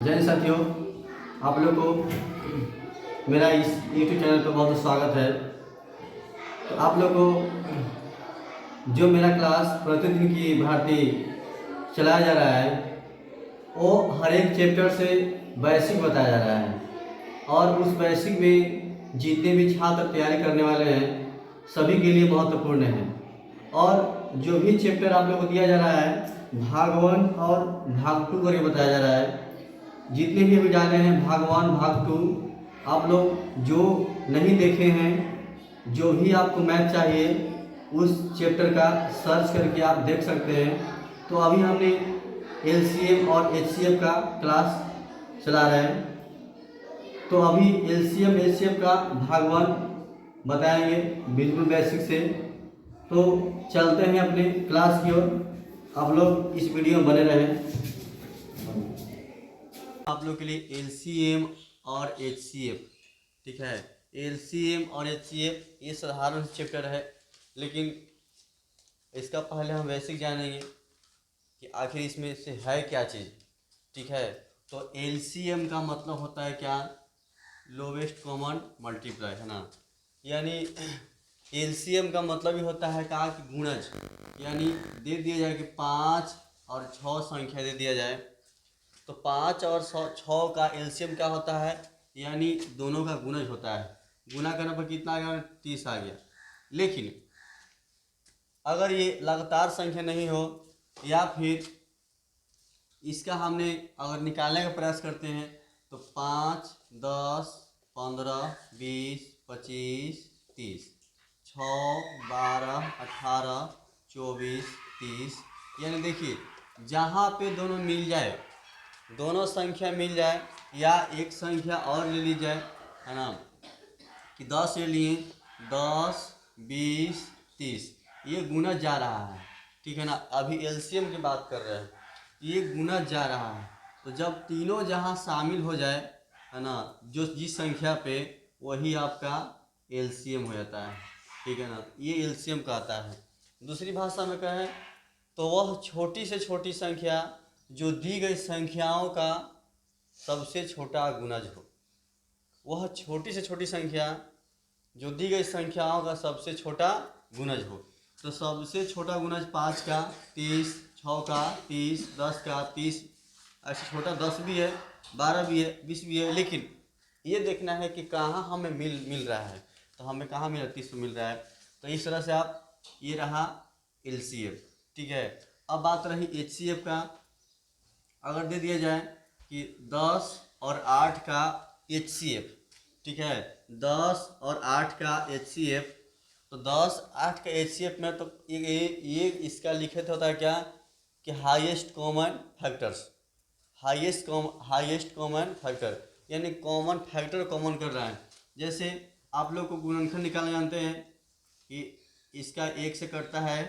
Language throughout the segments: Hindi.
जय साथियों, आप लोग को मेरा इस YouTube चैनल पर बहुत स्वागत है। तो आप लोग को जो मेरा क्लास प्रतिदिन की भांति चलाया जा रहा है वो हर एक चैप्टर से बेसिक बताया जा रहा है और उस बेसिक में जितने भी छात्र तैयारी करने वाले हैं सभी के लिए महत्वपूर्ण है। और जो भी चैप्टर आप लोग को दिया जा रहा है भाग 1 और भाग 2 करके बताया जा रहा है। जितने भी अभी डाले हैं भाग 1 भाग 2, आप लोग जो नहीं देखे हैं, जो भी आपको मैथ चाहिए उस चैप्टर का सर्च करके आप देख सकते हैं। तो अभी हमने LCM और HCF का क्लास चला रहे हैं। तो अभी LCM HCF का भाग 1 बताएंगे बिल्कुल बेसिक से। तो चलते हैं अपने क्लास की ओर, आप लोग इस वीडियो में बने रहें। आप लोग के लिए LCM और HCF, ठीक है। LCM और HCF ये साधारण चैप्टर है, लेकिन इसका पहले हम बेसिक जानेंगे कि आखिर इसमें से है क्या चीज़, ठीक है। तो LCM का मतलब होता है क्या, लोवेस्ट कॉमन मल्टीप्लाई, है ना। यानी LCM का मतलब ही होता है कहा कि गुणज, यानी दे दिया जाए कि 5 और 6 संख्या दे दिया जाए तो 5 और 6 का LCM क्या होता है, यानी दोनों का गुणज होता है। गुना करने पर कितना आ गया, 30 आ गया। लेकिन अगर ये लगातार संख्या नहीं हो या फिर इसका हमने अगर निकालने का प्रयास करते हैं तो 5, 10, 15, 20, 25, 30, 6, 12, 18, 24, 30, यानी देखिए जहाँ पे दोनों मिल जाए, दोनों संख्या मिल जाए या एक संख्या और ले ली जाए, है ना, कि 10 ले लिए, 10, 20, 30, ये गुना जा रहा है, ठीक है ना। अभी LCM की बात कर रहे हैं, ये गुना जा रहा है। तो जब तीनों जहाँ शामिल हो जाए, है ना, जो जिस संख्या पे, वही आपका LCM हो जाता है, ठीक है ना। ये LCM का आता है। दूसरी भाषा में कहें तो वह छोटी से छोटी संख्या जो दी गई संख्याओं का सबसे छोटा गुणज हो। वह छोटी से छोटी संख्या जो दी गई संख्याओं का सबसे छोटा गुणज हो। तो सबसे छोटा गुणज 5 का 30, 6 का 30, 10 का 30, ऐसे छोटा 10 भी है, 12 भी है, 20 भी है। लेकिन ये देखना है कि कहाँ हमें मिल रहा है। तो हमें कहाँ मिल रहा है, 30 मिल रहा है। तो इस तरह से आप, ये रहा LCM, ठीक है। अब बात रही HCF का। अगर दे दिया जाए कि 10 और 8 का HCF, ठीक है, 10 और 8 का HCF, तो 10, 8 का HCF में तो ये इसका लिखित होता है क्या कि highest common factors, highest common factor, यानी कॉमन फैक्टर कॉमन कर रहा है। जैसे आप लोग को गुणनखंड निकालना जानते हैं कि इसका 1 से कटता है,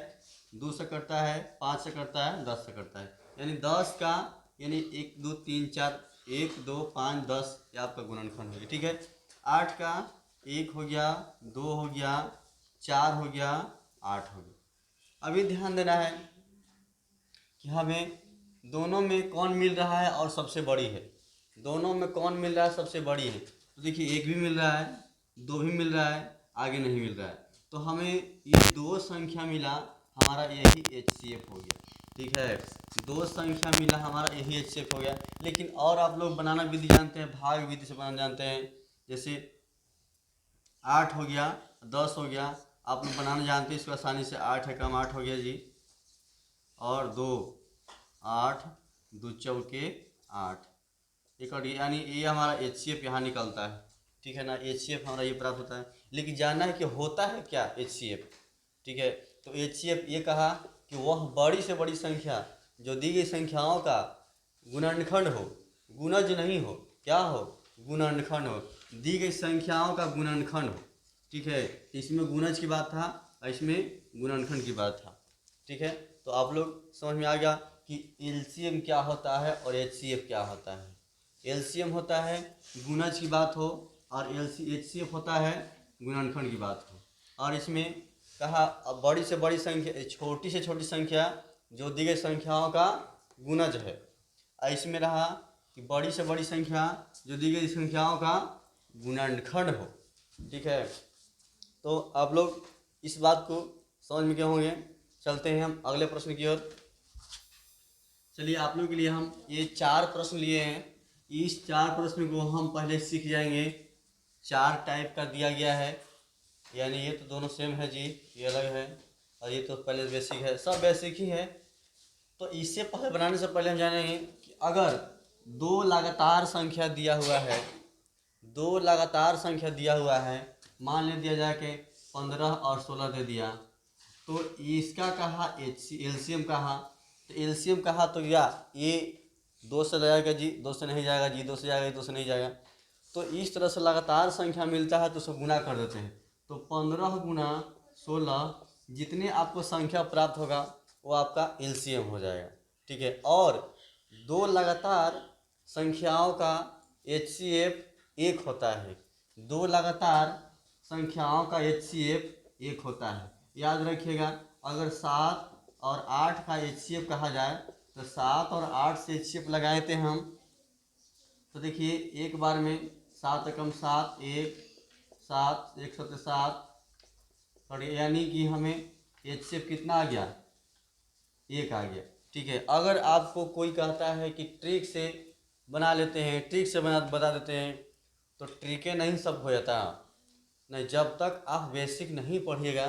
2 से कटता है, 5 से कटता है, 10 से कटता है। यानी 10 का, यानी 1, 2, 3, 4, 1, 2, 5, 10 ये आपका गुणनखंड हो गया, ठीक है। 8 का 1 हो गया, 2 हो गया, 4 हो गया, 8 हो गया। अभी ध्यान देना है कि हमें दोनों में कौन मिल रहा है और सबसे बड़ी है। दोनों में कौन मिल रहा है, सबसे बड़ी है। तो देखिए 1 भी मिल रहा है, 2 भी मिल रहा है, आगे नहीं मिल रहा है। तो हमें ये 2 संख्या मिला, हमारा यही HCF हो गया, ठीक है। 2 संख्या मिला, हमारा यही HCF हो गया। लेकिन और आप लोग बनाना विधि जानते हैं, भाग विधि से बनाना जानते हैं। जैसे 8 हो गया, 10 हो गया, आप लोग बनाना जानते हैं इसको आसानी से। 8 है कम 8 हो गया जी, और 2, 8, 2 चौके 8, एक और, यानी ये हमारा HCF यहाँ निकलता है, ठीक है ना। HCF हमारा ये प्राप्त होता है। लेकिन जानना है कि होता है क्या HCF, ठीक है। तो HCF ये कहा कि वह बड़ी से बड़ी संख्या जो दी गई संख्याओं का गुणनखंड हो, गुणज नहीं हो, क्या हो, गुणनखंड हो, दी गई संख्याओं का गुणनखंड हो, ठीक है। इसमें गुणज की बात था, इसमें गुणनखंड की बात था, ठीक है। तो आप लोग समझ में आ गया कि LCM क्या होता है और HCF क्या होता है। LCM होता है गुणज की बात हो और HCF होता है गुणनखंड की बात हो। और इसमें कहा बड़ी से बड़ी संख्या, छोटी से छोटी संख्या जो दी गई संख्याओं का गुणज है। इसमें रहा कि बड़ी से बड़ी संख्या जो दी गई संख्याओं का गुणनखंड हो। ठीक है, तो आप लोग इस बात को समझ में गए होंगे। चलते हैं हम अगले प्रश्न की ओर। चलिए, आप लोगों के लिए हम ये 4 प्रश्न लिए हैं। इस 4 प्रश्न को हम पहले सीख जाएंगे। 4 टाइप का दिया गया है, यानी ये तो दोनों सेम है जी, ये अलग है, और ये तो पहले बेसिक है, सब बेसिक ही है। तो इससे पहले बनाने से पहले हम जानेंगे कि अगर 2 लगातार संख्या दिया हुआ है, 2 लगातार संख्या दिया हुआ है, मान ले दिया जाए कि 15 और 16 दे दिया, तो इसका कहा एलसीएम कहा, तो एलसीएम कहा तो या ये 2 से जाएगा जी, 2 से नहीं जाएगा जी, 2 से जाएगा, 2 से नहीं जाएगा। तो इस तरह से लगातार संख्या मिलता है तो उसको गुना कर देते हैं। तो 15 गुना 16 जितने आपको संख्या प्राप्त होगा वो आपका एलसीएम हो जाएगा। ठीक है, और 2 लगातार संख्याओं का एचसीएफ 1 होता है। 2 लगातार संख्याओं का एचसीएफ 1 होता है। याद रखिएगा, अगर 7 और 8 का एचसीएफ कहा जाए तो 7 और 8 से एचसीएफ लगाए थे हम, तो देखिए एक बार में 7 एकम 7, 7 1 7 7, और यानी कि हमें एचसीएफ कितना आ गया, 1 आ गया। ठीक है, अगर आपको कोई कहता है कि ट्रिक से बना लेते हैं, ट्रिक से बता देते हैं, तो ट्रिकें नहीं सब हो जाता नहीं। जब तक आप बेसिक नहीं पढ़िएगा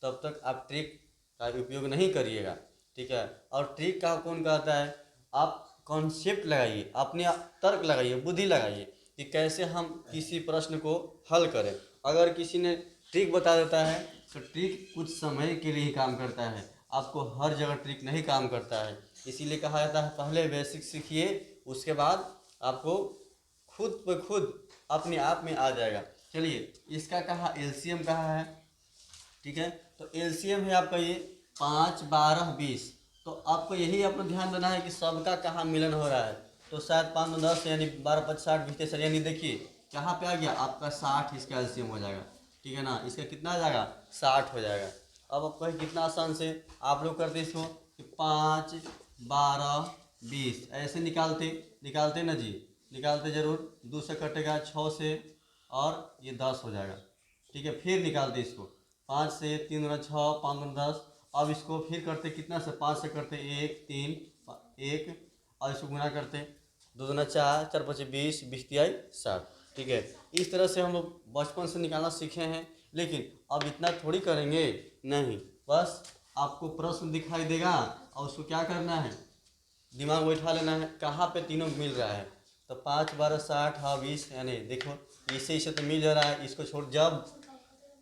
तब तक आप ट्रिक का उपयोग नहीं करिएगा। ठीक है, और ट्रिक का कौन कहता है, आप कॉन्सेप्ट लगाइए, अपने तर्क लगाइए, बुद्धि लगाइए कि कैसे हम किसी प्रश्न को हल करें। अगर किसी ने ट्रिक बता देता है तो ट्रिक कुछ समय के लिए ही काम करता है, आपको हर जगह ट्रिक नहीं काम करता है। इसीलिए कहा जाता है पहले बेसिक सीखिए, उसके बाद आपको खुद ब खुद अपने आप में आ जाएगा। चलिए, इसका कहा एलसीएम कहा है। ठीक है, तो एलसीएम है आपका ये 5 12 20। तो आपको यही अपना ध्यान देना है कि सबका कहाँ मिलन हो रहा है। तो शायद 5 10 यानी 12 5 60 20 सर, यानी देखिए कहाँ पे आ गया आपका 60, इसका एलसीएम हो जाएगा। ठीक है ना, इसका कितना आ जाएगा, 60 हो जाएगा। अब आप कहें कितना आसान से आप लोग करते इसको कि 5 12 20 ऐसे निकालते ना जी, निकालते जरूर। 2 से कटेगा, 6 से, और ये 10 हो जाएगा। ठीक है, फिर निकालते इसको, 5 से 3 गुना 6, 5 गुना 10। अब इसको फिर करते कितना से, 5 से करते 1 3 1, और इसको गुना करते 2 गुना 4, 4 5 20, 20 तिहाई 60। ठीक है, इस तरह से हम लोग बचपन से निकालना सीखे हैं, लेकिन अब इतना थोड़ी करेंगे, नहीं, बस आपको प्रश्न दिखाई देगा और उसको क्या करना है, दिमाग बैठा लेना है कहाँ पे तीनों मिल रहा है। तो 5 12 60, हाँ 20, यानी देखो इसे तो मिल जा रहा है, इसको छोड़, जब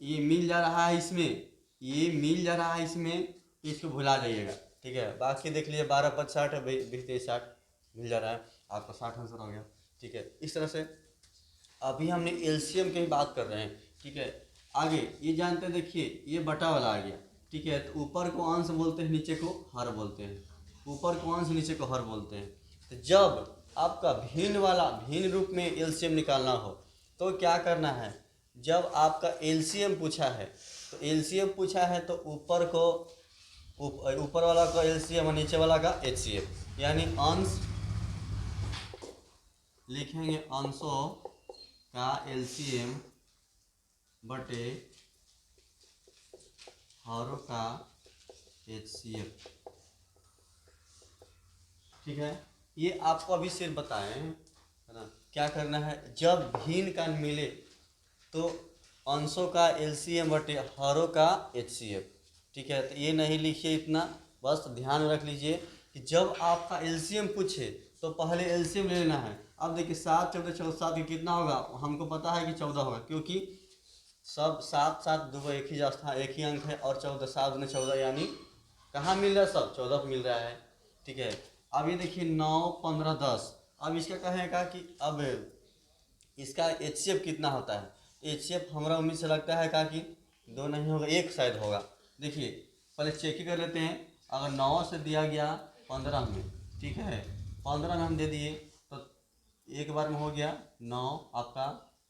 ये मिल जा रहा है इसमें, ये मिल जा रहा है इसमें, इसको भुला जाइएगा। ठीक है, बाकी देख लीजिए 12 5 60 20 23 60 मिल जा रहा है, आपका 60 आंसर हो गया। ठीक है, इस तरह से अभी हमने एलसीएम की बात कर रहे हैं। ठीक है, आगे ये जानते हैं, देखिए ये बटा वाला आ गया। ठीक है, तो ऊपर को अंश बोलते हैं, नीचे को हर बोलते हैं। ऊपर को अंश, नीचे को हर बोलते हैं। तो जब आपका भिन्न रूप में एलसीएम निकालना हो तो क्या करना है, जब आपका एलसीएम पूछा है, तो एलसीएम पूछा है तो ऊपर वाला का एलसीएम और नीचे वाला का एचसीएफ, यानी अंश लिखेंगे अंशों का एलसीएम बटे हरों का एचसीएफ। ठीक है, ये आपको अभी सिर्फ बताएं है ना, क्या करना है, जब भिन्न का मिले तो अंशों का एलसीएम बटे हरों का एचसीएफ। ठीक है, तो ये नहीं लिखिए इतना, बस ध्यान रख लीजिए कि जब आपका एलसीएम पूछे तो पहले एलसीएम ले लेना है। अब देखिए 7 14 14 7 के कितना होगा, हमको पता है कि 14 होगा, क्योंकि सब 7 7 दो एक ही स्थान, एक ही अंक है, और 14 7 में 14, यानी कहाँ मिल रहा है, सब 14 मिल रहा है। ठीक है, अब ये देखिए 9 15 10। अब इसका कहेगा कि अब इसका एचसीएफ कितना होता है। एचसीएफ हमारा उम्मीद से लगता है कि 2 नहीं होगा, 1 शायद होगा। देखिए पहले चेक ही कर लेते हैं। अगर 9 से दिया गया 15 में, ठीक है, 15 में हम दे दिए तो एक बार में हो गया 9 आपका,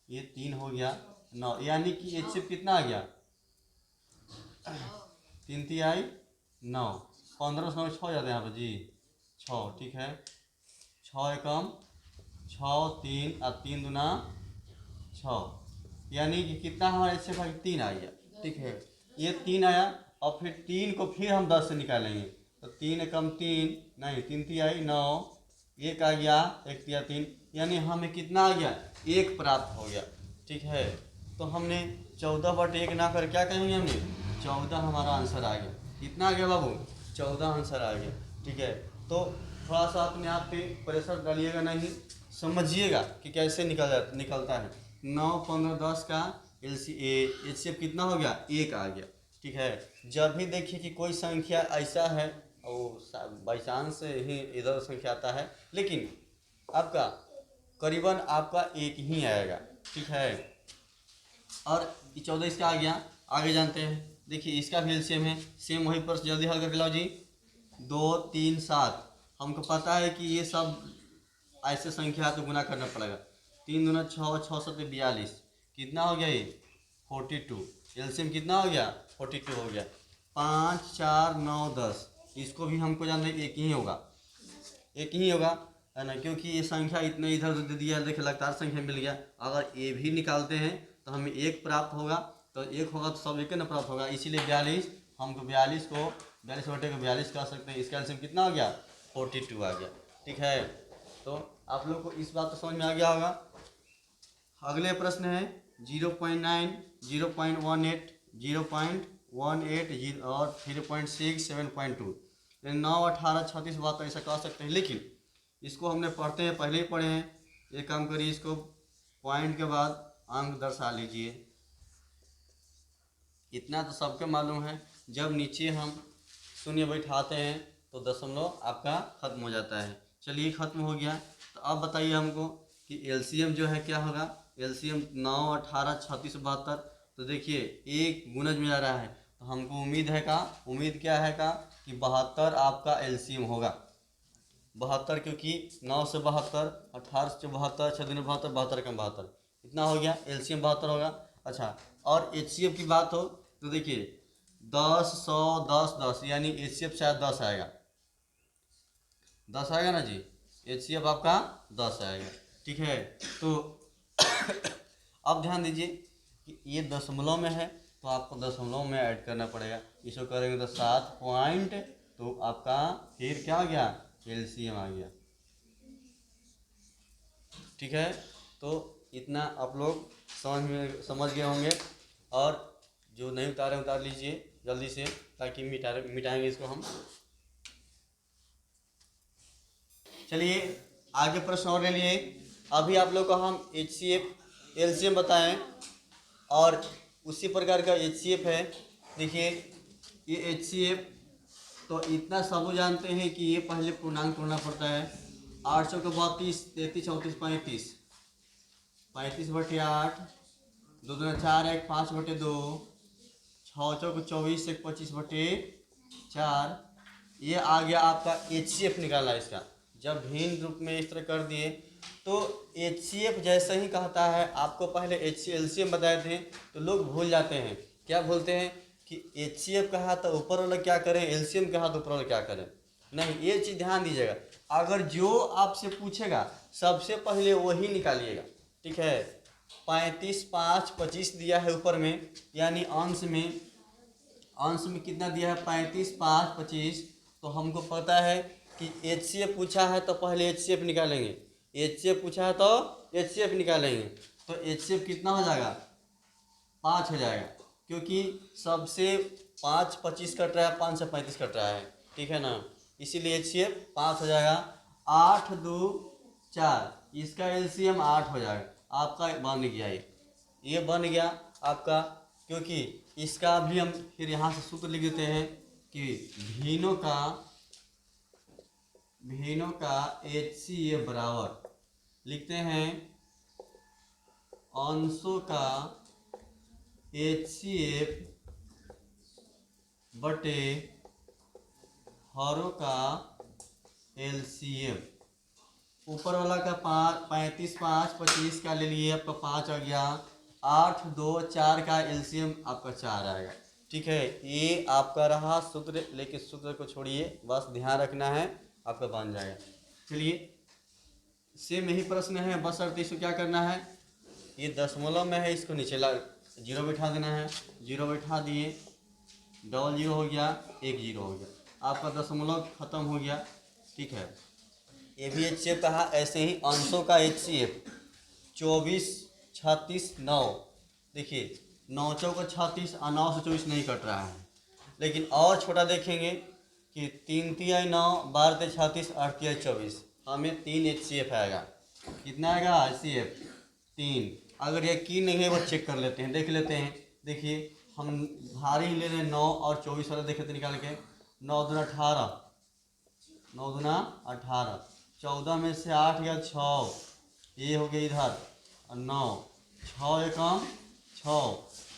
ये 3 हो गया 9, यानी कि एचसीएफ कितना आ गया, 3 तिहाई 9, 15 से 9 6 हो जाते हैं यहाँ पर जी, 6। ठीक है, 6 एकम छः तीन और 3 दूना 6, यानी कि कितना हमारा इससे भाग 3 आ गया। ठीक है, ये 3 आया और फिर 3 को फिर हम 10 से निकालेंगे तो 3 एकम 3, नहीं 3 3 आई 9, एक आ गया, एक तिया 3, यानी हमें कितना आ गया, 1 प्राप्त हो गया। ठीक है, तो हमने 14/1 ना कर क्या कहेंगे, हमने 14 हमारा आंसर आ गया। कितना आ गया बाबू, 14 आंसर आ गया। ठीक है, तो थोड़ा सा अपने आप पे प्रेशर डालिएगा नहीं, समझिएगा कि कैसे निकलता है। 9 15 10 का HCF कितना हो गया, 1 आ गया। ठीक है, जब भी देखिए कि कोई संख्या ऐसा है और बाई चांस ही इधर संख्या आता है, लेकिन आपका करीबन आपका 1 ही आएगा। ठीक है, और 14 इसका आ गया। आगे जानते हैं, देखिए इसका भी एलसीएम है, सेम वही पर जल्दी हल करके लाओ जी। 2 3 7, हमको पता है कि ये सब ऐसे संख्या तो गुना करना पड़ेगा। 3 दूना 6, 6 7 42, कितना हो गया ये 42। एलसीएम कितना हो गया, 42 हो गया। 5 4 9 10, इसको भी हमको जानना है, एक ही होगा, एक ही होगा, है ना, क्योंकि ये संख्या इतने इधर उधर दे दिया, देखिए लगातार संख्या मिल गया। अगर ये भी निकालते हैं तो हमें 1 प्राप्त होगा, तो 1 होगा तो सब एक न प्राप्त होगा, इसीलिए 42, हमको 42 को 42 कह सकते हैं। इसका एलसीएम कितना हो गया, 42 आ गया। ठीक है, तो आप लोग को इस बात को समझ में आ गया होगा। अगले प्रश्न है 0.9, 0.18, 0.18 और 3.6, 7.2, 9 18 36 बात तो ऐसा कह सकते हैं, लेकिन इसको हमने पढ़ते हैं, पहले ही पढ़े हैं। एक काम करिए, इसको पॉइंट के बाद अंक दर्शा लीजिए। इतना तो सबके मालूम है, जब नीचे हम शून्य बैठाते हैं तो दशमलव आपका खत्म हो जाता है। चलिए खत्म हो गया, तो अब बताइए हमको कि एलसीएम जो है क्या होगा। एलसीएम 9 18 36 72, तो देखिए एक गुणज में आ रहा है, तो हमको उम्मीद है का, उम्मीद क्या है का कि 72 आपका एलसीएम होगा। 72, क्योंकि 9 से 72, 18 से 72, 6 दूनी 72, 72 कम 72, इतना हो गया, एलसीएम 72 होगा। अच्छा, और एचसीएफ की बात हो तो देखिए 10 100 10 10, यानी एचसीएफ शायद 10 आएगा, 10 आएगा ना जी, एचसीएफ आपका 10 आएगा। ठीक है, तो अब ध्यान दीजिए कि ये दशमलव में है, तो आपको दशमलव में ऐड करना पड़ेगा। इसको करेंगे तो 7 पॉइंट, तो आपका फिर क्या आ गया, एलसीएम आ गया। ठीक है, तो इतना आप लोग समझ गए होंगे, और जो नहीं उतारे उतार लीजिए जल्दी से, ताकि मिटाएंगे इसको हम। चलिए आगे प्रश्न और ले लिए। अभी आप लोग को हम HCF एलसीएम बताएं, और उसी प्रकार का HCF है। देखिए ये HCF, तो इतना सब जानते हैं कि ये पहले पूर्णांक तोड़ना पड़ता है। 8 चौके 32, 33 34 35, 35/8, 2 दूना 4 1 5/2, 6 चौके 24 1 25/4, ये आ गया आपका HCF निकाला इसका। जब भिन्न रूप में इस तरह कर दिए तो HCF जैसे ही कहता है, आपको पहले एलसीएम बताए थे तो लोग भूल जाते हैं। क्या भूलते हैं कि HCF कहा तो ऊपर वाला क्या करें, एलसीएम कहा तो ऊपर वाला क्या करें। नहीं, ये चीज़ ध्यान दीजिएगा, अगर जो आपसे पूछेगा सबसे पहले वही निकालिएगा। ठीक है, 35 5 25 दिया है ऊपर में, यानी अंश में कितना दिया है, 35 5 25, तो हमको पता है कि HCF पूछा है तो पहले HCF निकालेंगे, HCF पूछा है तो HCF निकालेंगे, तो HCF कितना हो जाएगा, 5 हो जाएगा, क्योंकि सबसे 5 25 कट रहा है, 5 से 35 कट रहा है। ठीक है ना, इसीलिए HCF 5 हो जाएगा। 8 2 4, इसका एलसीएम 8 हो जाएगा, आपका बन गया, ये बन गया आपका। क्योंकि इसका भी हम फिर यहाँ से सूत्र लिख देते हैं कि भिन्नों का HCF बराबर लिखते हैं अंशों का HCF बटे हरों का LCM। ऊपर वाला का 35 5 25 का ले लिए, आपका 5 आ गया। 8 2 4 का एलसीएम आपका 4 आएगा। ठीक है, ये आपका रहा सूत्र, लेकिन सूत्र को छोड़िए, बस ध्यान रखना है, आपका बन जाएगा। चलिए सेम यही प्रश्न है, बस अर्थ इसको क्या करना है, ये दशमलव में है, इसको नीचे ला जीरो बैठा देना है। जीरो बैठा दिए, डबल जीरो हो गया, एक जीरो हो गया, आपका दशमलव खत्म हो गया। ठीक है, ये भी HCF कहा। ऐसे ही अंशों का HCF 24, 36, 9। देखिए 9 चौका 36 और 9 से 24 नहीं कट रहा है। लेकिन और छोटा देखेंगे कि 3 तिहाई 9, 12 तिहाई 36, 8 तिहाई 24, हमें 3 HCF आएगा। कितना आएगा HCF? 3। अगर यकीन नहीं है वो चेक कर लेते हैं, देख लेते हैं। देखिए हम भारी ले रहे हैं 9 और 24 वाला, देख लेते निकाल के। 9 दूना 18, 9 दूना 18, 14 में से 8 गया 6, ये हो गया इधर, और 9, 6 एकम 6,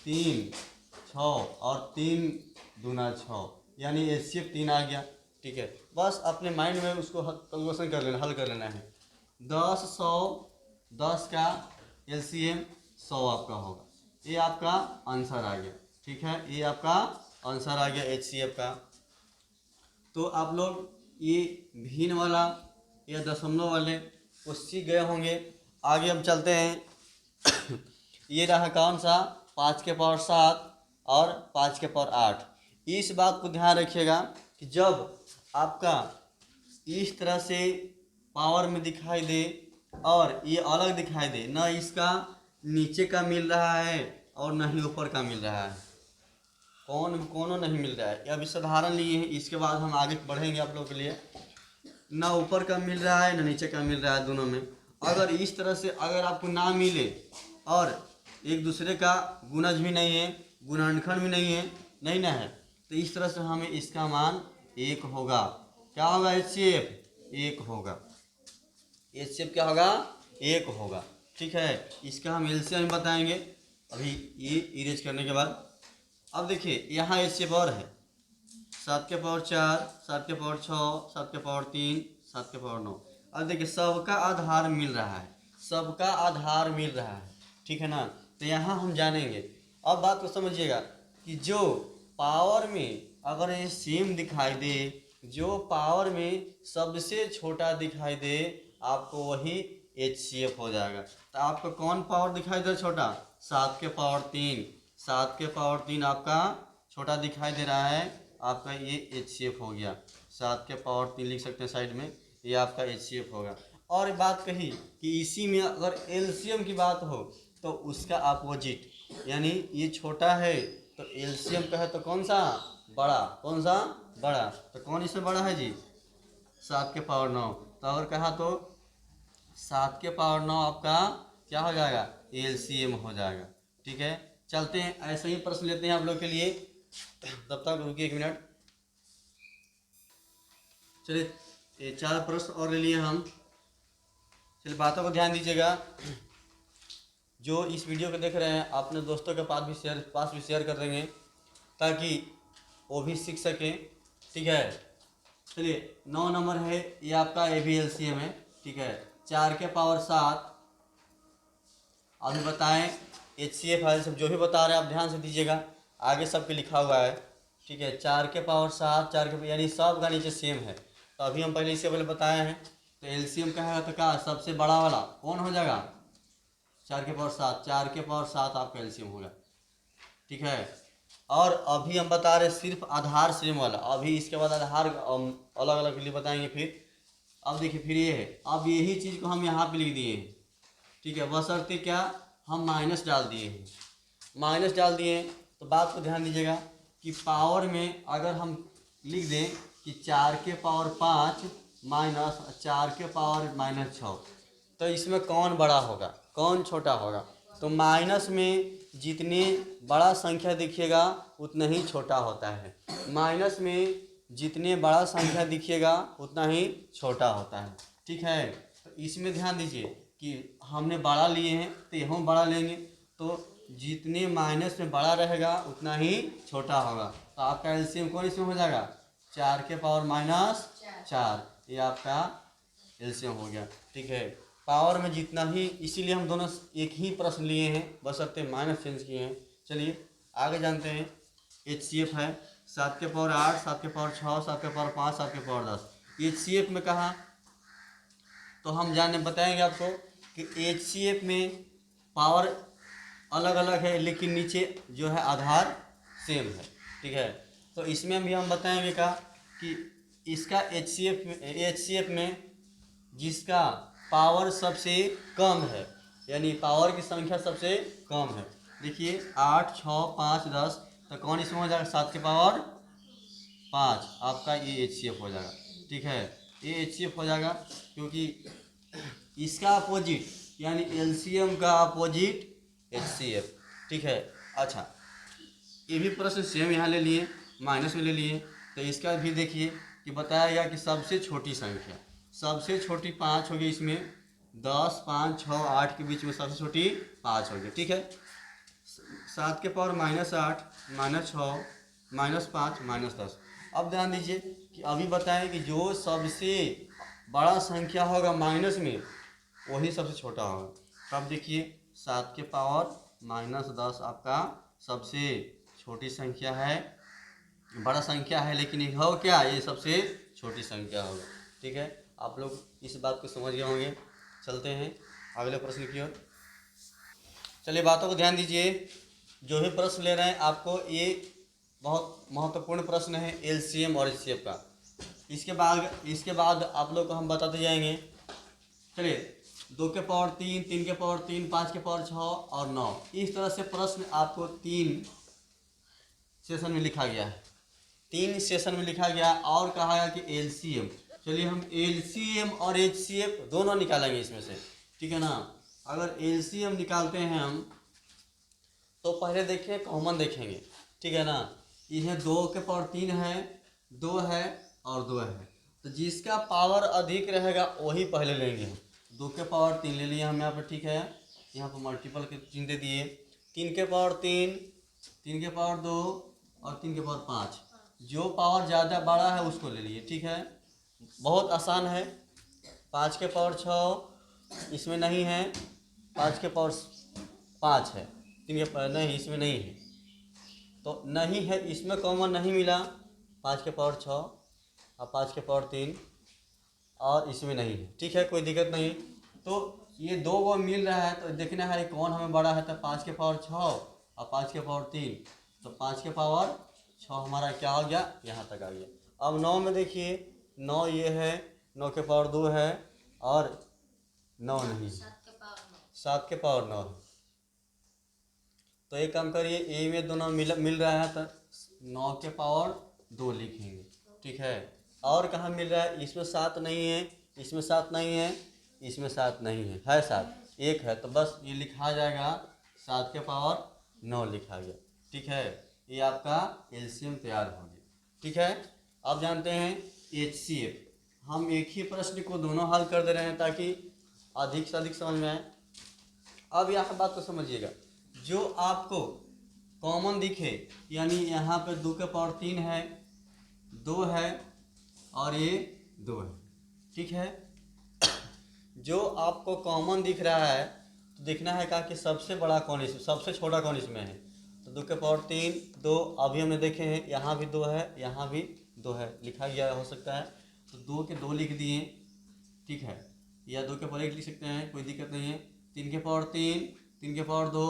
3, 6 और 3 दूना 6, यानी HCF 3 आ गया। ठीक है, बस अपने माइंड में उसको कैलकुलेशन कर लेना, हल कर लेना है। 10, 100, 10 का LCM 100 आपका होगा। ये आपका आंसर आ गया। ठीक है, ये आपका आंसर आ गया HCF का। तो आप लोग ये भिन्न वाला या दशमलव वाले को सीख गए होंगे। आगे हम चलते हैं। ये रहा कौन सा, 5 के पावर 7 और 5 के पावर 8। इस बात को ध्यान रखिएगा कि जब आपका इस तरह से पावर में दिखाई दे और ये अलग दिखाई दे, न इसका नीचे का मिल रहा है और न ही ऊपर का मिल रहा है, कोनो नहीं मिल रहा है। अभी साधारण लिए हैं, इसके बाद हम आगे बढ़ेंगे आप लोगों के लिए। ना ऊपर का मिल रहा है, ना नीचे का मिल रहा है, दोनों में। अगर इस तरह से अगर आपको ना मिले और एक दूसरे का गुणज भी नहीं है, गुणनखंड भी नहीं है, नहीं ना है, तो इस तरह से हमें इसका मान 1 होगा। क्या होगा HCF? 1 होगा। HCF क्या होगा? 1 होगा। ठीक है, इसका हम LCM बताएंगे अभी ये इरेज करने के बाद। अब देखिए यहाँ HCF और है, 7 के पावर 4, 7 के पावर 6, 7 के पावर 3, 7 के पावर 9। अब देखिए सबका आधार मिल रहा है, सबका आधार मिल रहा है। ठीक है ना, तो यहाँ हम जानेंगे। अब बात को समझिएगा कि जो पावर में अगर ये सेम दिखाई दे, जो पावर में सबसे छोटा दिखाई दे, आपको वही HCF हो जाएगा। तो आपको कौन पावर दिखाई दे छोटा? 7 के पावर 3, 7 के पावर 3 आपका छोटा दिखाई दे रहा है, आपका ये HCF हो गया। 7 के पावर 3 लिख सकते हैं साइड में, ये आपका HCF होगा। और बात कही कि इसी में अगर LCM की बात हो तो उसका अपोजिट, यानी ये छोटा है तो LCM का है तो कौन सा? बड़ा। कौन सा? बड़ा। तो कौन इसमें बड़ा है जी? 7 के पावर 9। तो अगर कहा तो 7 के पावर 9 आपका क्या हो जाएगा? LCM हो जाएगा। ठीक है, चलते हैं, ऐसे ही प्रश्न लेते हैं आप लोग के लिए। तब तक रुकिए 1 मिनट। चलिए ये 4 प्रश्न और ले लिए हम। चलिए बातों को ध्यान दीजिएगा। जो इस वीडियो को देख रहे हैं अपने दोस्तों के पास भी शेयर कर देंगे ताकि वो भी सीख सकें। ठीक है, चलिए 9 नंबर है, ये आपका LCM है। ठीक है, 4 के पावर 7। अभी बताएं HCF है, सब जो भी बता रहे हैं आप ध्यान से दीजिएगा, आगे सबके लिखा हुआ है। ठीक है, 4 के पावर 7, 4 के यानी सब का नीचे सेम है। तो अभी हम पहले इससे पहले बताए हैं। तो LCM क्या है, तो क्या सबसे बड़ा वाला कौन हो जाएगा? 4 के पावर 7, 4 के पावर 7 आपका LCM होगा। ठीक है, और अभी हम बता रहे सिर्फ आधार श्रेणी वाला, अभी इसके बाद आधार अलग अलग के लिए बताएंगे फिर। अब देखिए फिर ये है, अब यही चीज़ को हम यहाँ पे लिख दिए हैं। ठीक है, बशर्ते क्या, हम माइनस डाल दिए हैं। माइनस डाल दिए तो बात को ध्यान दीजिएगा कि पावर में अगर हम लिख दें कि 4 के पावर 5 माइनस 4 के पावर -6, तो इसमें कौन बड़ा होगा, कौन छोटा होगा? तो माइनस में जितने बड़ा संख्या दिखिएगा उतना ही छोटा होता है, माइनस में जितने बड़ा संख्या दिखिएगा उतना ही छोटा होता है। ठीक है, तो इसमें ध्यान दीजिए कि हमने बड़ा लिए हैं तो यहाँ बड़ा लेंगे, तो जितने माइनस में बड़ा रहेगा उतना ही छोटा होगा। तो आपका LCM कौन इसमें हो जाएगा? 4 के पावर -4, ये आपका LCM हो गया। ठीक है, पावर में जितना ही, इसीलिए हम दोनों एक ही प्रश्न लिए हैं, बशर्ते माइनस चेंज किए हैं। चलिए आगे जानते हैं। HCF है 7 के पावर 8, 7 के पावर 6, 7 के पावर 5, 7 के पावर 10। HCF में कहा तो हम जाने बताएंगे आपको कि HCF में पावर अलग अलग है लेकिन नीचे जो है आधार सेम है, ठीक है। तो इसमें भी हम बताएंगे का कि इसका HCF में जिसका पावर सबसे कम है, यानी पावर की संख्या सबसे कम है, देखिए 8, 6, 5, 10, तो कौन इसमें हो जाएगा 7 के पावर 5, आपका ये HCF हो जाएगा, ठीक है। ये HCF हो जाएगा क्योंकि इसका अपोजिट यानी LCM का अपोजिट HCF, ठीक है। अच्छा, ये भी प्रश्न सेम यहाँ ले लिए, माइनस में ले लिए, तो इसका भी देखिए कि बताया गया कि सबसे छोटी संख्या, सबसे छोटी 5 होगी, इसमें 10, 5, 6, 8 के बीच में सबसे छोटी 5 होगी, ठीक है। 7 के पावर -8, -6, -5, -10। अब ध्यान दीजिए कि अभी बताएं कि जो सबसे बड़ा संख्या होगा माइनस में वही सबसे छोटा होगा। तब देखिए 7 के पावर -10 आपका सबसे छोटी संख्या है, बड़ा संख्या है लेकिन ये हो क्या, ये सबसे छोटी संख्या होगा, ठीक है। आप लोग इस बात को समझ गए होंगे। चलते हैं अगले प्रश्न की ओर। चलिए बातों को ध्यान दीजिए, जो भी प्रश्न ले रहे हैं आपको ये बहुत महत्वपूर्ण प्रश्न है LCM और HCF का। इसके बाद आप लोग को हम बताते जाएंगे। चलिए 2 के पावर 3, 3 के पावर 3, 5 के पावर 6 और 9, इस तरह से प्रश्न आपको 3 सेशन में लिखा गया है, 3 सेशन में लिखा गया और कहा गया कि LCM। चलिए हम LCM और HCF दोनों निकालेंगे इसमें से, ठीक है ना। अगर LCM निकालते हैं हम तो पहले देखिए कॉमन देखेंगे, ठीक है ना। यह 2 के पावर 3 है, 2 है और 2 है, तो जिसका पावर अधिक रहेगा वही पहले लेंगे हम। 2 के पावर 3 ले लिया हम यहाँ पर, ठीक है। यहाँ पर मल्टीपल के चिन्ह दे दिए। 3 के पावर 3, 3 के पावर 2 और 3 के पावर 5, जो पावर ज़्यादा बड़ा है उसको ले लिए, ठीक है। बहुत आसान है। 5 के पावर 6 इसमें नहीं है, 5 के पावर 5 है, 3 के पावर नहीं, इसमें नहीं है, तो नहीं है, इसमें कॉमन नहीं मिला। 5 के पावर 6 और 5 के पावर 3 और इसमें नहीं है, ठीक है, कोई दिक्कत नहीं। तो ये दो वो मिल रहा है तो देखना है कौन हमें बड़ा है, तो 5 के पावर 6 और 5 के पावर 3, तो 5 के पावर 6 हमारा क्या हो गया, यहाँ तक आ गया। अब 9 में देखिए 9 ये है, 9 के पावर 2 है और 9 नहीं है, 7 के पावर 9 है। तो एक काम करिए, ए में दोनों मिल रहा है तो 9 के पावर 2 लिखेंगे, ठीक है। और कहाँ मिल रहा है, इसमें 7 नहीं है, इसमें 7 नहीं है, इसमें 7 नहीं है 7 एक है, तो बस ये लिखा जाएगा 7 के पावर 9 लिखा गया, ठीक है। ये आपका LCM तैयार हो गया, ठीक है। अब जानते हैं HCF। हम एक ही प्रश्न को दोनों हल कर दे रहे हैं ताकि अधिक से अधिक समझ में आए। अब यहाँ बात को समझिएगा, जो आपको कॉमन दिखे, यानी यहाँ पे 2 के पावर 3 है, 2 है और ये 2 है, ठीक है। जो आपको कॉमन दिख रहा है तो देखना है कहा कि सबसे बड़ा कौन इसमें, सबसे छोटा कौन इसमें है, तो 2 के पावर 3, 2 अभी हमने देखे हैं, यहाँ भी 2 है, यहाँ भी 2 है, लिखा गया हो सकता है, तो 2 के 2 लिख दिए, ठीक है, या 2 के पावर 1 लिख सकते हैं, कोई दिक्कत नहीं है। 3 के पावर 3, 3 के पावर 2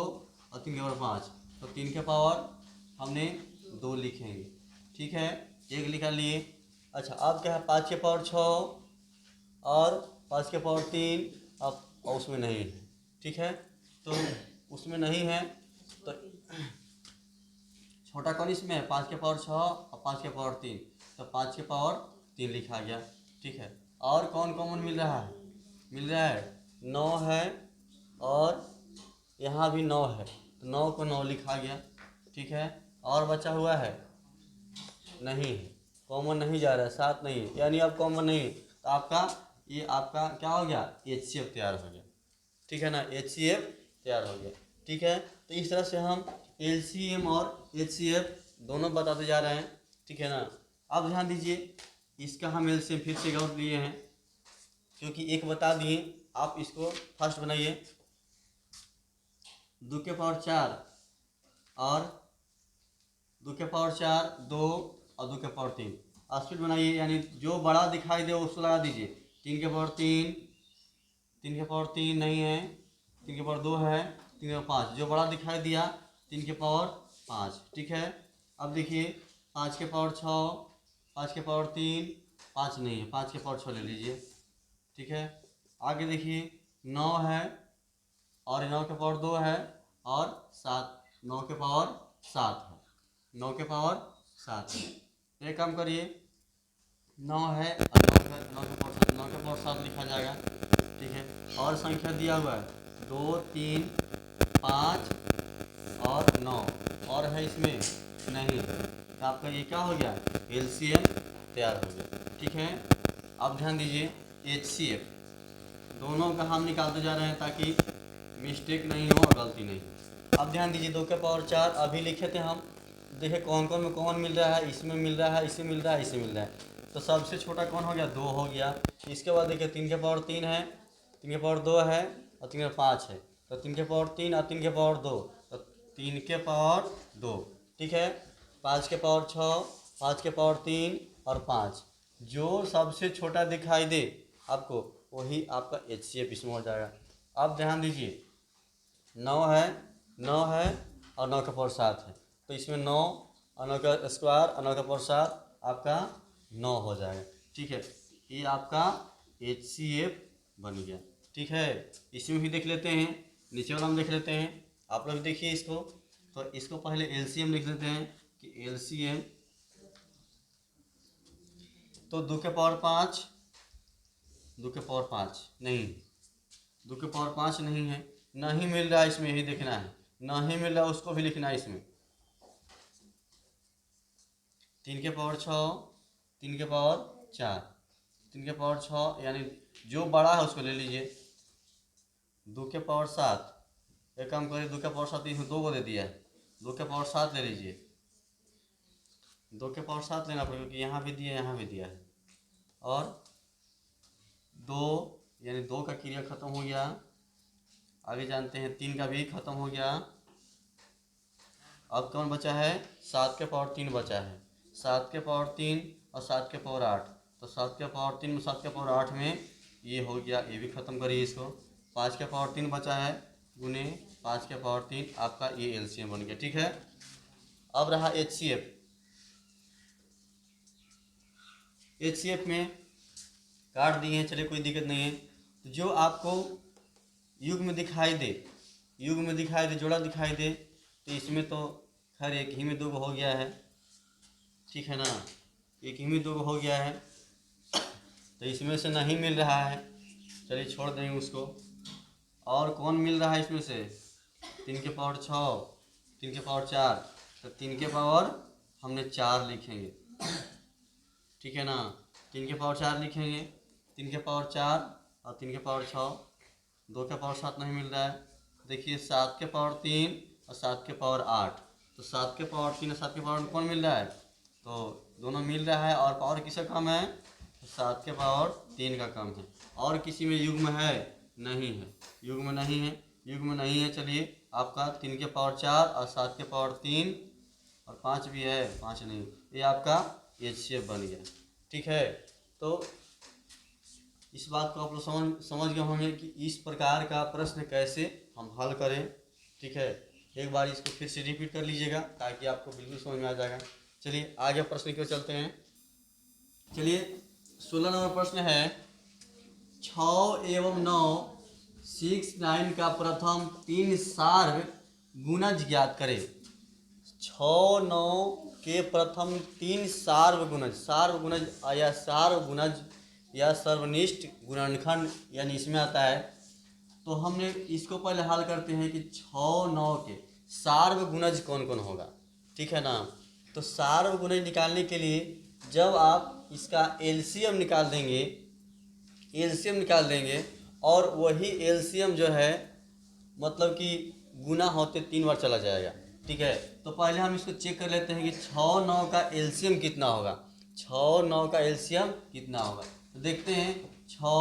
और 3 के पावर 5, तो 3 के पावर हमने 2 लिखेंगे, ठीक है, 1 लिखा लिए। अच्छा, अब क्या है, 5 के पावर 6 और 5 के पावर 3, अब और उसमें नहीं है, ठीक है, तो उसमें नहीं है, तो छोटा कौन इसमें है, 5 के पावर 6 और 5 के पावर 3, तो 5 के पावर 3 लिखा गया, ठीक है। और कौन कॉमन मिल रहा है, मिल रहा है 9 है और यहाँ भी 9 है, तो 9 को 9 लिखा गया, ठीक है। और बचा हुआ है नहीं है, कॉमन नहीं जा रहा है, 7 नहीं है, यानी अब कॉमन नहीं, तो आपका ये आपका क्या हो गया, HCF तैयार हो गया, ठीक है ना, HCF तैयार हो गया, ठीक है। तो इस तरह से हम LCM और HCF दोनों बताते जा रहे हैं, ठीक है ना। अब ध्यान दीजिए, इसका हम LCM फिर से गौर लिए हैं क्योंकि एक बता दिए, आप इसको फर्स्ट बनाइए। 2 के पावर 4 और 2 के पावर 4, 2 और 2 के पावर 3 स्पीड बनाइए, यानी जो बड़ा दिखाई दे उसको लगा दीजिए। 3 के पावर 3, 3 के पावर 3 नहीं है, 3 के पावर 2 है, 3 के पावर 5, जो बड़ा दिखाई दिया 3 के पावर 5, ठीक है। अब देखिए 5 के पावर 6, 5 के पावर 3, 5 नहीं है, 5 के पावर 6 ले लीजिए, ठीक है। आगे देखिए 9 है और 9 के पावर 2 है और 7, 9 के पावर 7 है, 9 के पावर 7 है। एक काम करिए 9 है और 9 के पावर 7 लिखा जाएगा, ठीक है। और संख्या दिया हुआ है 2, 3, 5 और 9, और है इसमें नहीं, तो आपका ये क्या हो गया, एलसीएम तैयार हो गया, ठीक है। अब ध्यान दीजिए एचसीएफ, दोनों का हम निकालते जा रहे हैं ताकि मिस्टेक नहीं हो और गलती नहीं हो। अब ध्यान दीजिए 2 के पावर 4 अभी लिखे थे हम, देखिए कौन कौन में कौन मिल रहा है, इसमें मिल रहा है, इसमें मिल रहा है, इसमें मिल रहा है, तो सबसे छोटा कौन हो गया, 2 हो गया। इसके बाद देखिए 3 के पावर 3 है, 3 के पावर 2 है और 3 के पावर 5 है, तो 3 के पावर 3 और 3 के पावर 2, तो 3 के पावर 2, ठीक है। 5 के पावर 6, 5 के पावर 3 और 5, जो सबसे छोटा दिखाई दे आपको वही आपका एचसीएफ इसमें हो जाएगा। अब ध्यान दीजिए 9 है, 9 है और 9 का पावर 7 है, तो इसमें 9 और 9 का स्क्वायर और 9 का पावर 7 आपका 9 हो जाएगा, ठीक है। ये आपका एचसीएफ बन गया, ठीक है। इसमें भी देख लेते हैं, नीचे वाला हम देख लेते हैं, आप लोग देखिए इसको, तो इसको पहले एलसीएम लिख लेते हैं कि एलसीएम, तो 2 के पावर 5, 2 के पावर 5 नहीं, 2 के पावर 5 नहीं है, नहीं मिल रहा है इसमें, यही देखना है, नहीं मिल रहा उसको भी लिखना है इसमें। 3 के पावर 6, 3 के पावर 4, 3 के पावर 6 यानी जो बड़ा है उसको ले लीजिए। 2 के पावर 7, एक काम करिए 2 के पावर 7 इसमें 2 को दे दिया है, 2 के पावर 7 ले लीजिए, 2 के पावर 7 लेना पड़ेगा क्योंकि यहाँ भी दिया है, यहाँ भी दिया है, और 2 यानी 2 का क्रिया खत्म हो गया। आगे जानते हैं 3 का भी खत्म हो गया। अब कौन बचा है, 7 के पावर 3 बचा है, 7 के पावर 3 और 7 के पावर 8, तो 7 के पावर 3 में 7 के पावर 8 में ये हो गया, ये भी खत्म करिए इसको। 5 के पावर 3 बचा है गुने 5 के पावर 3, आपका ये एलसीएम बन गया, ठीक है। अब रहा एचसीएफ, एचसीएफ में काट दिए हैं, चलिए कोई दिक्कत नहीं है। तो जो आपको युग में दिखाई दे, युग में दिखाई दे, जोड़ा दिखाई दे, तो इसमें तो खैर एक ही में 2 हो गया है, ठीक है ना, एक ही में 2 हो गया है, तो इसमें से नहीं मिल रहा है, चलिए छोड़ देंगे उसको। और कौन मिल रहा है इसमें से, 3 के पावर 6, 3 के पावर 4, तो 3 के पावर हमने 4 लिखेंगे, ठीक है ना, 3 के पावर 4 लिखेंगे, 3 के पावर 4 और 3 के पावर 6, 2 के पावर 7 नहीं मिल रहा है, देखिए 7 के पावर 3 और 7 के पावर 8, तो 7 के पावर 3 और 7 के पावर कौन मिल रहा है, तो दोनों मिल रहा है, और पावर किसका कम है, तो 7 के पावर 3 का कम है। और किसी में युग में है, नहीं है, युग में नहीं है, युग में नहीं है, चलिए आपका 3 के पावर 4 और 7 के पावर 3 और 5 भी है, 5 नहीं, ये आपका एचसीएफ बन गया, ठीक है। तो इस बात को आप लोग समझ गए होंगे कि इस प्रकार का प्रश्न कैसे हम हल करें, ठीक है। एक बार इसको फिर से रिपीट कर लीजिएगा ताकि आपको बिल्कुल समझ में आ जाएगा। चलिए आगे प्रश्न की ओर चलते हैं। चलिए 16 नंबर प्रश्न है, 6 एवं 9 6, 9 का प्रथम 3 सार्व गुणज ज्ञात करें। 6, 9 के प्रथम 3 सार्व गुणज या सार्व गुणज या सर्वनिष्ठ गुणनखंड यानी इसमें आता है। तो हमने इसको पहले हल करते हैं कि 6, 9 के सार्व गुणज कौन कौन होगा, ठीक है ना। तो सार्व गुणज निकालने के लिए जब आप इसका एलसीएम निकाल देंगे, एलसीएम निकाल देंगे और वही एलसीएम जो है मतलब कि गुना होते 3 बार चला जाएगा, ठीक है। तो पहले हम इसको चेक कर लेते हैं कि 6, 9 का एलसीएम कितना होगा, 6, 9 का एलसीएम कितना होगा। तो देखते हैं 6,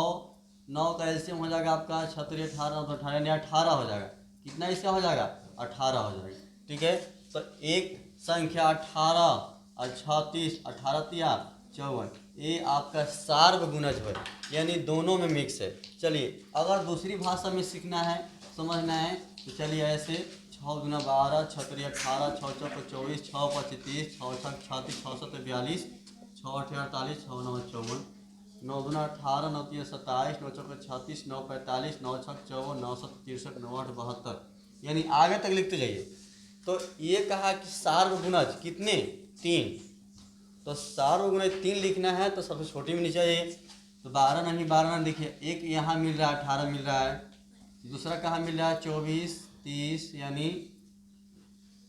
9 का एलसीएम हो जाएगा आपका 6, 3, 18, तो 18 यानी 18 हो जाएगा। कितना इसका हो जाएगा, 18 हो जाएगा, ठीक है। तो एक संख्या 18 और 36, 18 तिया 54, ये आपका सार्वगुणज है, यानी दोनों में मिक्स है। चलिए अगर दूसरी भाषा में सीखना है, समझना है, तो चलिए ऐसे 6 गुना 12, 6 3 18, 6 4 24, 6 5 30, 6 6 36, 6 7 42, 6 8 48, 6 9 54, 9 दूना 18, 9 3 27, 9 4 36, 9 45, 9 6 54, 9 7 63, 9 8 72, यानी आगे तक लिखते जाइए। तो ये कहा कि सार्वगुणज कितने? 3। तो सार्वगुणज 3 लिखना है तो सबसे छोटी में नीचे जाइए। तो 12 नहीं, 12 नहीं, देखिए एक यहाँ मिल रहा है 18 मिल रहा है, दूसरा कहाँ मिल रहा है 24 30 यानी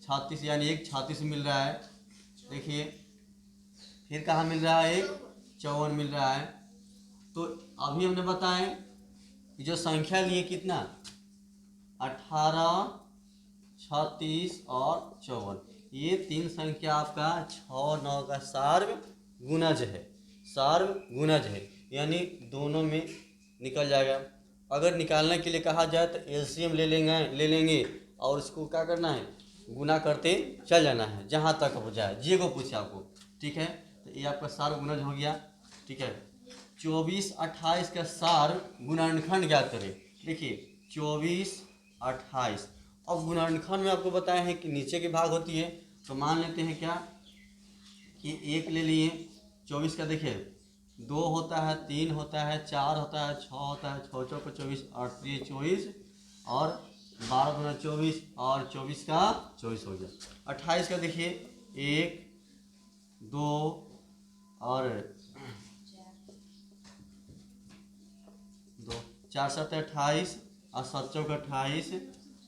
36, यानी एक 36 मिल रहा है। देखिए फिर कहाँ मिल रहा है, एक 54 मिल रहा है। तो अभी हमने बताएं कि जो संख्या लिए कितना, 18 36 और 54, ये 3 संख्या आपका 6 9 का सार्वगुणज है, सार्वगुणज है, यानी दोनों में निकल जाएगा। अगर निकालने के लिए कहा जाए तो एलसीएम ले लेंगे और इसको क्या करना है, गुना करते चल जाना है जहाँ तक हो जाए, जे को पूछे आपको। ठीक है, तो ये आपका सार्वगुणज हो गया। ठीक है, 24 28 का सार्वगुणनखंड ज्ञात करें। देखिए 24 28, अब गुणनखंड में आपको बताया है कि नीचे की भाग होती है, तो मान लेते हैं क्या कि एक ले लिए 24 का, देखिए 2 होता है, 3 होता है, 4 होता है, 6 होता है, 6 चौको 24, 8 3 24 और 12 दूना 24 और 24 का 24 हो गया। 28 का देखिए 1 2 और 2 4 7 28 और 7 चौक 28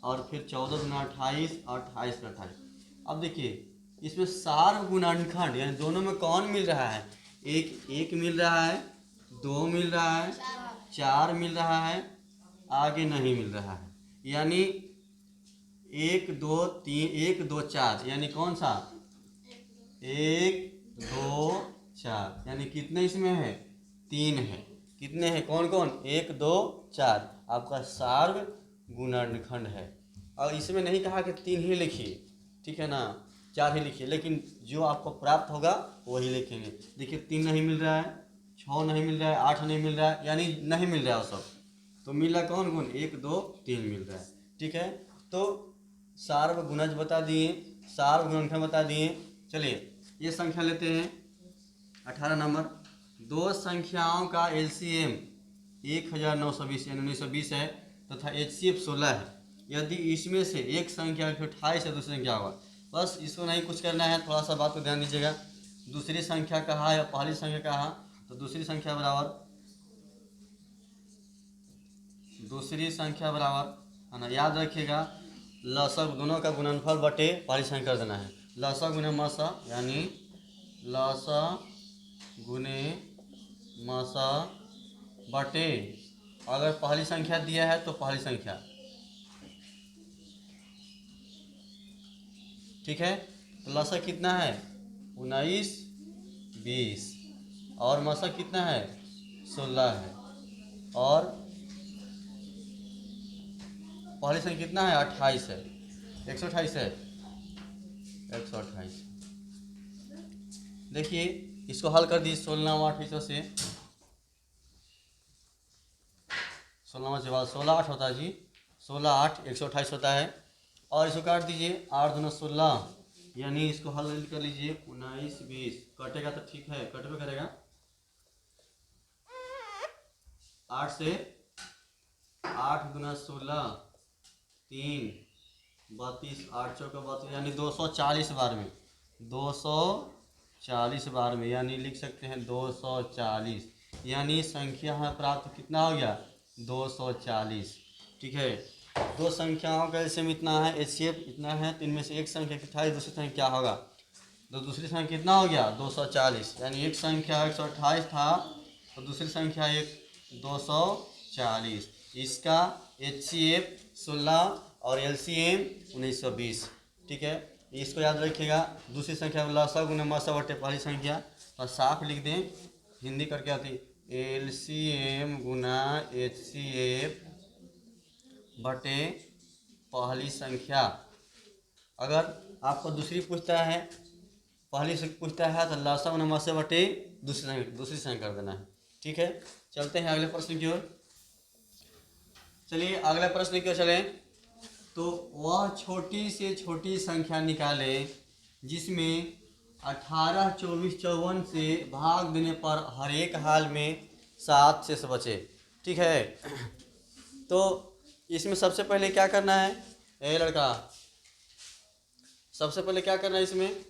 और फिर 14 गुना 28 और 28 का 28। अब देखिए इसमें सार्वगुणनखंड यानी दोनों में कौन मिल रहा है, एक मिल रहा है, 2 मिल रहा है, 4 मिल रहा है, आगे नहीं मिल रहा है, यानी 1 2 3 1 2 4, यानी कौन सा 1 2 4, यानी कितने इसमें है, 3 है। कितने हैं, कौन कौन, 1 2 4, आपका सार्वगुणनखंड है। और इसमें नहीं कहा कि 3 ही लिखिए, ठीक है ना, 4 ही लिखिए, लेकिन जो आपको प्राप्त होगा वही लिखेंगे। देखिए 3 नहीं मिल रहा है, 6 नहीं मिल रहा है, 8 नहीं मिल रहा है, यानी नहीं मिल रहा है वो सब, तो मिला कौन कौन, 1 2 3 मिल रहा है। ठीक है, तो सार्वगुणज बता दिए, सार्वगुणनखंड बता दिए। चलिए ये संख्या लेते हैं 18 नंबर। दो संख्याओं का एलसीएम 1920 यानी 1920 है तथा एचसीएफ 16 है। यदि इसमें से एक संख्या 28 है, दूसरी संख्या होगा। बस इसको नहीं कुछ करना है, थोड़ा सा बात को ध्यान दीजिएगा। दूसरी संख्या कहा या पहली संख्या कहा, तो दूसरी संख्या बराबर है ना, याद रखिएगा लसक दोनों का गुणनफल बटे पहली संख्या कर देना है। लसक गुने मसा यानी लसा गुने मसा बटे, अगर पहली संख्या दिया है तो पहली संख्या, ठीक है। तो लसा कितना है 19 20 और मसा कितना है 16 है, और पहली संख्या कितना है 28 है, 128 है, 128। देखिए इसको हल कर दीजिए 16 28 से, 16 से बाद 16 8 होता है जी, 16 8 128 होता है। और इसको काट दीजिए 8 दूना 16, यानी इसको हल कर लीजिए 19 20, कटेगा तो ठीक है, कटवे करेगा 8 से 8 दूना 16 3 32 8 चौका 32, यानी 240 बार में, 240 बार में, यानी लिख सकते हैं 240, यानी संख्या है प्राप्त कितना हो गया 240। ठीक है, दो संख्याओं का एलसीएम इतना है, एचसीएफ इतना है, तो इनमें से एक संख्या 28, दूसरी संख्या क्या होगा, तो दूसरी संख्या कितना हो गया 240, यानी एक संख्या 128 था और दूसरी संख्या एक 240। इसका एचसीएफ 16 और एलसीएम 1920। ठीक है, इसको याद रखिएगा। दूसरी संख्या लसा गुना मसा बटे पहली संख्या, और साफ लिख दें, हिंदी करके आती एलसीएम गुना एचसीएफ बटे पहली संख्या। अगर आपको दूसरी पूछता है, पहली से पूछता है तो लसा गुना मसा बटे दूसरी साइन कर देना है। ठीक है, चलते हैं अगले प्रश्न की ओर। चलिए अगले प्रश्न की ओर चलें। तो वह छोटी से छोटी संख्या निकालें जिसमें 18, 24, 54 से भाग देने पर हर एक हाल में 7 शेष बचे। ठीक है, तो इसमें सबसे पहले क्या करना है, ए लड़का, सबसे पहले क्या करना है इसमें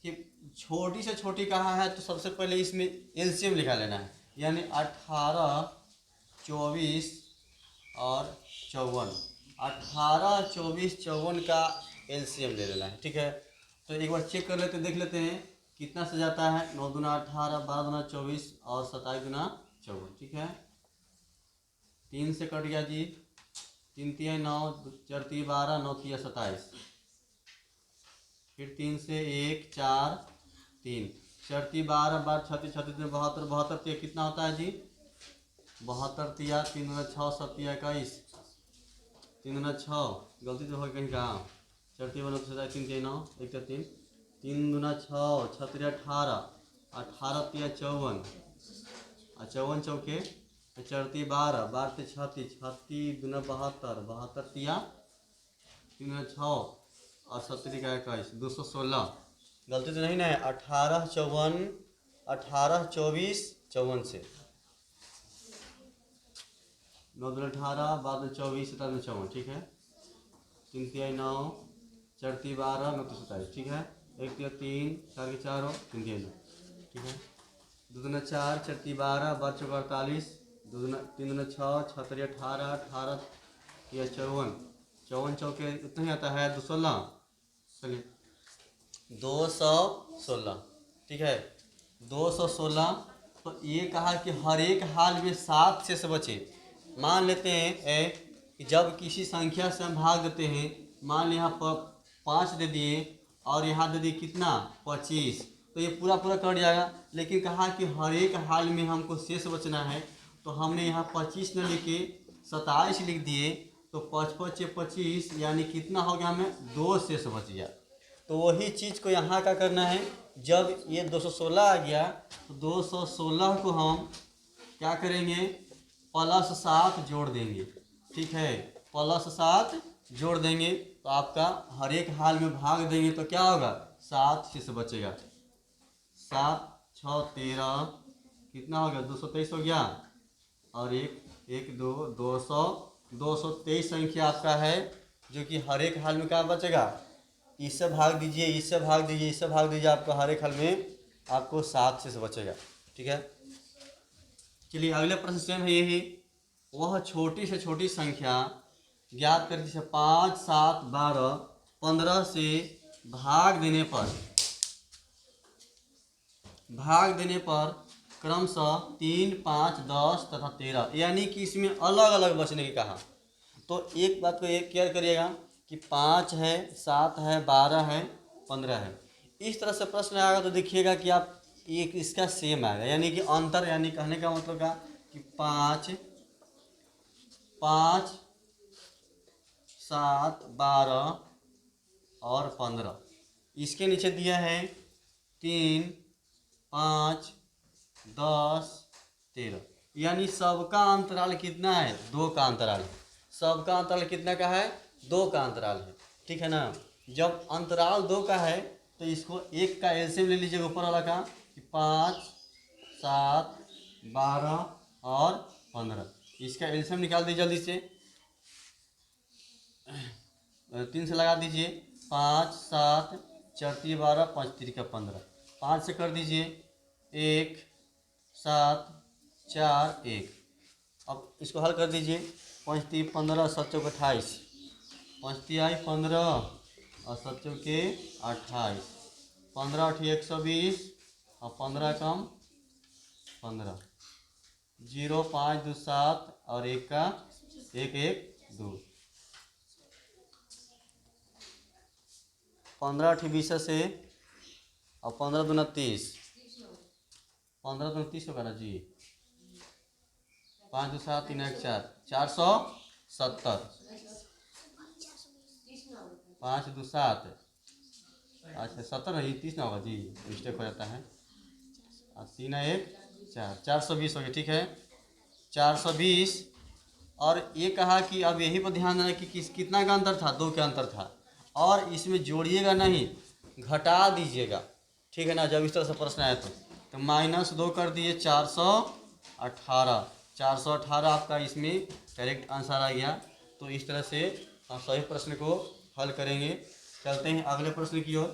कि छोटी से छोटी कहाँ है, तो सबसे पहले इसमें एलसीएम लिखा लेना है, यानी 18, 24 और 54, 18, 24, 54 का एलसीएम ले लेना है। ठीक है, तो एक बार चेक कर लेते, देख लेते हैं कितना से जाता है। 9 दूना 18, 12 दूना 24 और 27 दूना 54। ठीक है, 3 से कट गया जी, 3 तिया 9, 4 तिया 12, 9 तिया 27, फिर 3 से 1, 4, 3, 4 तिया 12, 12 36, 36 में 72, 72 तिया कितना होता है जी, 72 तिया 3 दूना 6, 7 तिया 21, 3 दूना 6, गलती तो हो कहीं कहाँ, 4 तिया 9, 3 तिया 9, 1 तिया 3, 3 दूना 6, 6 तिया 18, 18 तिया 54, 54 चौके 4 तिया 12, 12 तिया 36, 36 दूना 72, 72 तिया 3 दूना 6 और 70 का 21, 216, गलती तो नहीं ना है, 18, 54, 18, 24, 54 से 9 दूना 18, 12 24, 17 में 54। ठीक है, 3 तिया 9, 4 तिया 12, 9 तिया 27। ठीक है, 1 तिया 3, 4 के 4 हो, 3 तिया 9। ठीक है, 2 दूना 4, 4 तिया 12, 12 चौका 48, 3 दूना 6, 6 तिया 18, 18 तिया 54, 54 चौके उतना ही आता है 216। चलिए 216। ठीक है, 216। तो ये कहा कि हर एक हाल में 7 शेष बचे। मान लेते हैं कि जब किसी संख्या से हम भाग देते हैं, मान लिया यहाँ पर 5 दे दिए और यहाँ दे दिए कितना 25, तो ये पूरा पूरा कट जाएगा। लेकिन कहा कि हर एक हाल में हमको शेष बचना है, तो हमने यहाँ 25 न लिख के 27 लिख दिए, तो 5 5 25 यानी कितना हो गया, हमें 2 शेष बच गया। तो वही चीज़ को यहाँ का करना है। जब ये 216 आ गया तो 216 को हम क्या करेंगे, +7 जोड़ देंगे। ठीक है, +7 जोड़ देंगे तो आपका हर एक हाल में भाग देंगे तो क्या होगा, 7 शेष बचेगा। 7 6 13 कितना हो गया, 223 हो गया, और 1 2 223 संख्या आपका है, जो कि हर एक हाल में क्या बचेगा, इससे भाग दीजिए, इससे भाग दीजिए, इससे भाग दीजिए, आपको हर एक हाल में आपको 7 शेष बचेगा। ठीक है, चलिए अगले प्रश्न सेम है यही। वह छोटी से छोटी संख्या ज्ञात कर, जैसे 5 7 12 15 से भाग देने पर क्रमशः 3 5 10 तथा 13, यानी कि इसमें अलग अलग बचने की कहा। तो एक बात को एक क्लियर करिएगा कि 5 है, 7 है, 12 है, 15 है। इस तरह से प्रश्न आएगा तो देखिएगा कि आप एक इसका सेम आएगा, यानी कि अंतर, यानी कहने का मतलब क्या कि 5 5 7 12 और 15, इसके नीचे दिया है 3 5 10 13, यानी सबका अंतराल कितना है, 2 का अंतराल है। सबका अंतराल कितना का है, 2 का अंतराल है। ठीक है ना, जब अंतराल 2 का है तो इसको 1 का एलसीएम ले लीजिएगा ऊपर वाला का, कि 5 7 12 और 15, इसका एलसीएम निकाल दीजिए जल्दी से, 3 से लगा दीजिए, 5 7 4 3 12 5 3 15, 5 से कर दीजिए 1 7 4 1। अब इसको हल कर दीजिए, 5 3 15 7 चौक 28, 5 3 15 और 7 चौके 28, 15 8 120 और 15 कम 15, 0 5 2 7 और 1 का 1 1 2, 15 8 20 से और 15 दूना 30, 15 दूना 30 होगा ना जी, 5 2 7 3 1 4, 470, 5 2 7 अच्छा 17 नहीं 30 ना होगा जी, मिस्टेक हो जाता है। 80 ना 1 4, 420 हो गया, ठीक है 420। और ये कहा कि अब यही पर ध्यान देना कि कितना का अंतर था, 2 का अंतर था। और इसमें जोड़िएगा नहीं, घटा दीजिएगा, ठीक है ना। जब इस तरह से प्रश्न आया तो -2 कर दिए 418, 418 आपका इसमें करेक्ट आंसर आ गया। तो इस तरह से हम सभी प्रश्न को हल करेंगे। चलते हैं अगले प्रश्न की ओर।